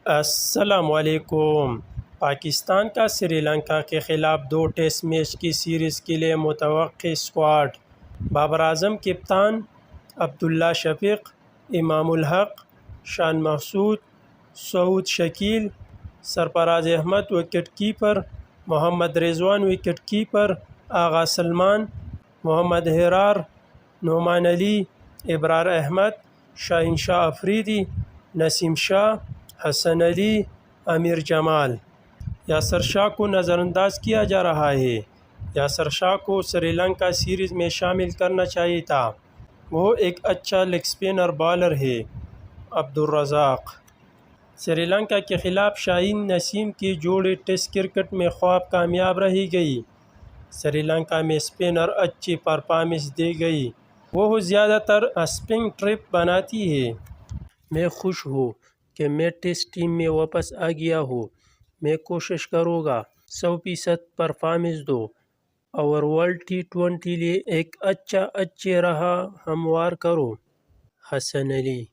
السلام علیکم۔ پاکستان کا سری لنکا کے خلاف 2 ٹیسٹ میچ کی سیریز کے لیے متوقع اسکواڈ: بابر اعظم کپتان، عبداللہ شفیق، امام الحق، شان محسود، سعود شکیل، سرفراز احمد وکٹ کیپر، محمد رضوان وکٹ کیپر، آغا سلمان، محمد حرار، نعمان علی، ابرار احمد، شاہین شاہ افریدی، نسیم شاہ، حسن علی، امیر جمال۔ یاسر شاہ کو نظر انداز کیا جا رہا ہے۔ یاسر شاہ کو سری لنکا سیریز میں شامل کرنا چاہیے تھا، وہ ایک اچھا لیگ اسپنر بالر ہے۔ عبدالرزاق۔ سری لنکا کے خلاف شاہین نسیم کی جوڑی ٹیسٹ کرکٹ میں خوب کامیاب رہی گئی۔ سری لنکا میں اسپنر اچھی پرفارمنس دے گئی، وہ زیادہ تر اسپن ٹریپ بناتی ہے۔ میں خوش ہوں کہ میں ٹیسٹ ٹیم میں واپس آ گیا ہوں۔ میں کوشش کروں گا 100% پرفارمنس دوں اور ورلڈ T20 لیے ایک اچھی راہ ہموار کروں۔ حسن علی۔